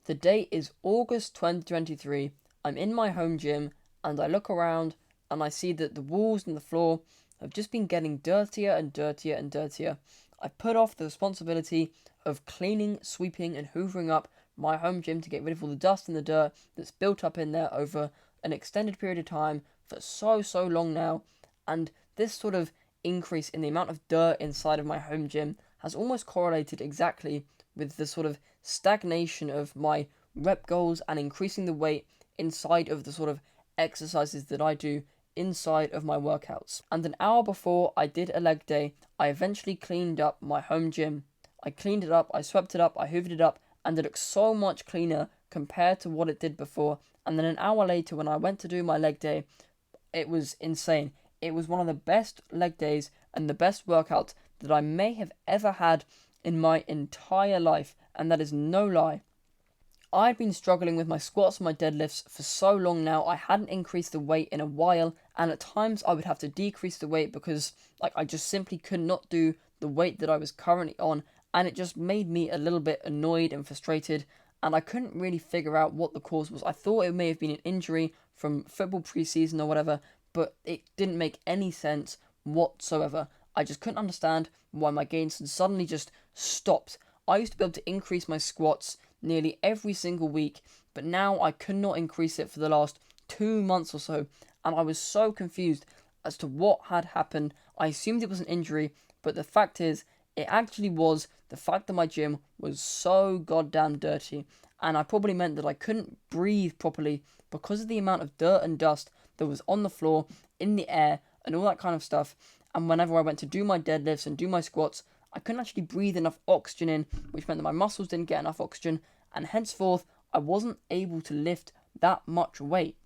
The date is August 2023. I'm in my home gym and I look around and I see that the walls and the floor have just been getting dirtier and dirtier and dirtier. I put off the responsibility of cleaning, sweeping, and hoovering up my home gym to get rid of all the dust and the dirt that's built up in there over an extended period of time for so long now. And this sort of increase in the amount of dirt inside of my home gym has almost correlated exactly with the sort of stagnation of my rep goals and increasing the weight inside of the sort of exercises that I do inside of my workouts. And an hour before I did a leg day, I eventually cleaned up my home gym. I cleaned it up, I swept it up, I hoovered it up, and it looked so much cleaner compared to what it did before. And then an hour later, when I went to do my leg day, it was insane. It was one of the best leg days and the best workouts that I may have ever had in my entire life, and that is no lie. I'd been struggling with my squats and my deadlifts for so long now. I hadn't increased the weight in a while, and at times I would have to decrease the weight because I just simply could not do the weight that I was currently on, and it just made me a little bit annoyed and frustrated, and I couldn't really figure out what the cause was. I thought it may have been an injury from football preseason or whatever, but it didn't make any sense whatsoever. I just couldn't understand why my gains had suddenly just stopped. I used to be able to increase my squats nearly every single week, but now I could not increase it for the last 2 months or so, and I was so confused as to what had happened. I assumed it was an injury, but the fact is, it actually was the fact that my gym was so goddamn dirty, and I probably meant that I couldn't breathe properly because of the amount of dirt and dust that was on the floor, in the air, and all that kind of stuff. And whenever I went to do my deadlifts and do my squats, I couldn't actually breathe enough oxygen in, which meant that my muscles didn't get enough oxygen, and henceforth, I wasn't able to lift that much weight.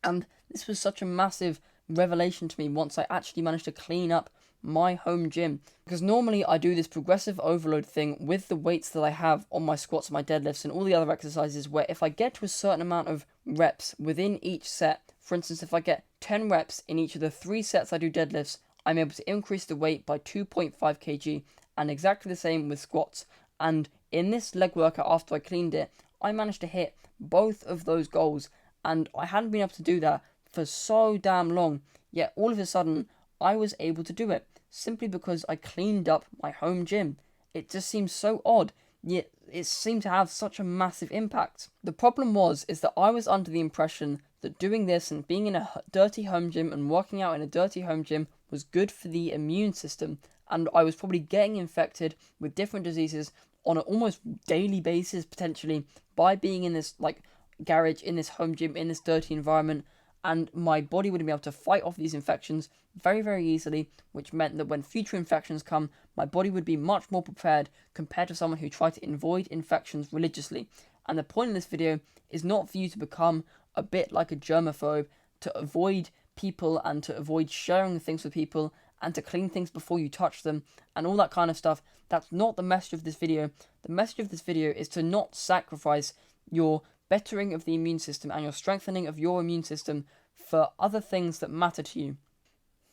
And this was such a massive revelation to me once I actually managed to clean up my home gym. Because normally I do this progressive overload thing with the weights that I have on my squats, my deadlifts, and all the other exercises, where if I get to a certain amount of reps within each set, for instance, if I get 10 reps in each of the 3 sets I do deadlifts, I'm able to increase the weight by 2.5 kg, and exactly the same with squats. And in this leg workout, after I cleaned it, I managed to hit both of those goals, and I hadn't been able to do that for so damn long, yet all of a sudden, I was able to do it, simply because I cleaned up my home gym. It just seems so odd, yet it seemed to have such a massive impact. The problem is that I was under the impression that doing this and being in a dirty home gym and working out in a dirty home gym was good for the immune system, and I was probably getting infected with different diseases on an almost daily basis, potentially, by being in this garage, in this home gym, in this dirty environment, and my body wouldn't be able to fight off these infections very easily, which meant that when future infections come, my body would be much more prepared compared to someone who tried to avoid infections religiously. And the point of this video is not for you to become a bit like a germaphobe, to avoid people and to avoid sharing things with people and to clean things before you touch them and all that kind of stuff. That's not the message of this video. The message of this video is to not sacrifice your bettering of the immune system and your strengthening of your immune system for other things that matter to you.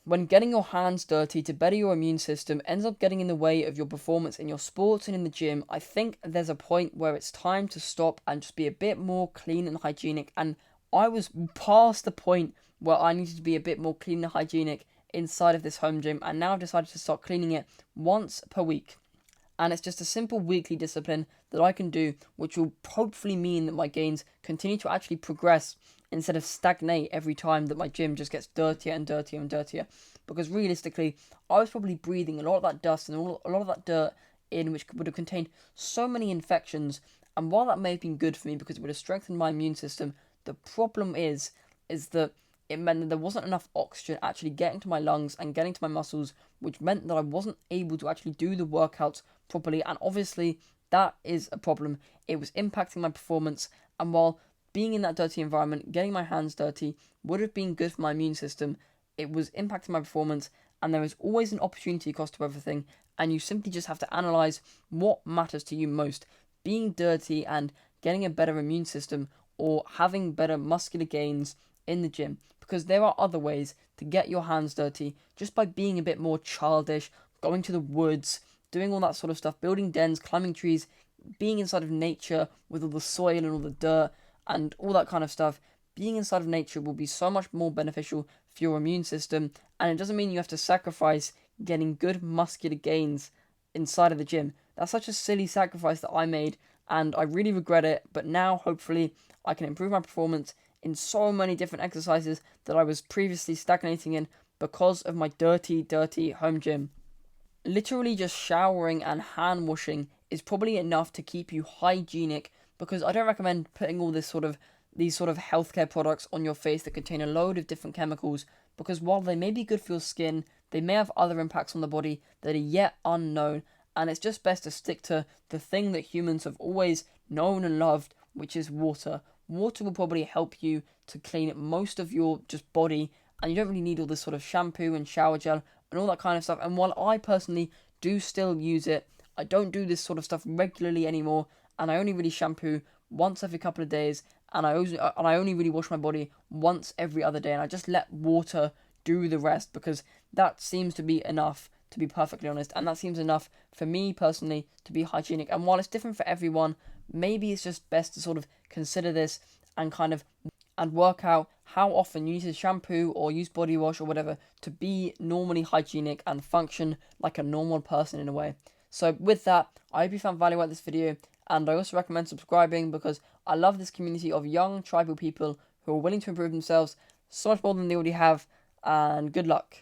When getting your hands dirty to better your immune system ends up getting in the way of your performance in your sports and in the gym, I think there's a point where it's time to stop and just be a bit more clean and hygienic. And I was past the point where I needed to be a bit more clean and hygienic inside of this home gym, and now I've decided to start cleaning it once per week. And it's just a simple weekly discipline that I can do, which will hopefully mean that my gains continue to actually progress instead of stagnate every time that my gym just gets dirtier and dirtier and dirtier. Because realistically, I was probably breathing a lot of that dust and a lot of that dirt in, which would have contained so many infections. And while that may have been good for me because it would have strengthened my immune system, the problem is that it meant that there wasn't enough oxygen actually getting to my lungs and getting to my muscles, which meant that I wasn't able to actually do the workouts properly. And obviously, that is a problem. It was impacting my performance. And while being in that dirty environment, getting my hands dirty would have been good for my immune system, it was impacting my performance. And there is always an opportunity cost to everything. And you simply just have to analyze what matters to you most. Being dirty and getting a better immune system, or having better muscular gains in the gym. Because there are other ways to get your hands dirty just by being a bit more childish, going to the woods, doing all that sort of stuff, building dens, climbing trees, being inside of nature with all the soil and all the dirt and all that kind of stuff, being inside of nature will be so much more beneficial for your immune system. And it doesn't mean you have to sacrifice getting good muscular gains inside of the gym. That's such a silly sacrifice that I made, and I really regret it. But now, hopefully, I can improve my performance in so many different exercises that I was previously stagnating in because of my dirty, dirty home gym. Literally just showering and hand washing is probably enough to keep you hygienic, because I don't recommend putting all these sort of healthcare products on your face that contain a load of different chemicals, because while they may be good for your skin, they may have other impacts on the body that are yet unknown, and it's just best to stick to the thing that humans have always known and loved, which is water. Water will probably help you to clean most of your just body, and you don't really need all this sort of shampoo and shower gel and all that kind of stuff. And while I personally do still use it, I don't do this sort of stuff regularly anymore, and I only really shampoo once every couple of days, and I only really wash my body once every other day, and I just let water do the rest, because that seems to be enough, to be perfectly honest, and that seems enough for me personally to be hygienic. And while it's different for everyone, maybe it's just best to sort of consider this and kind of and work out how often you need to shampoo or use body wash or whatever to be normally hygienic and function like a normal person in a way. So with that, I hope you found value out of this video, and I also recommend subscribing, because I love this community of young tribal people who are willing to improve themselves so much more than they already have, and good luck.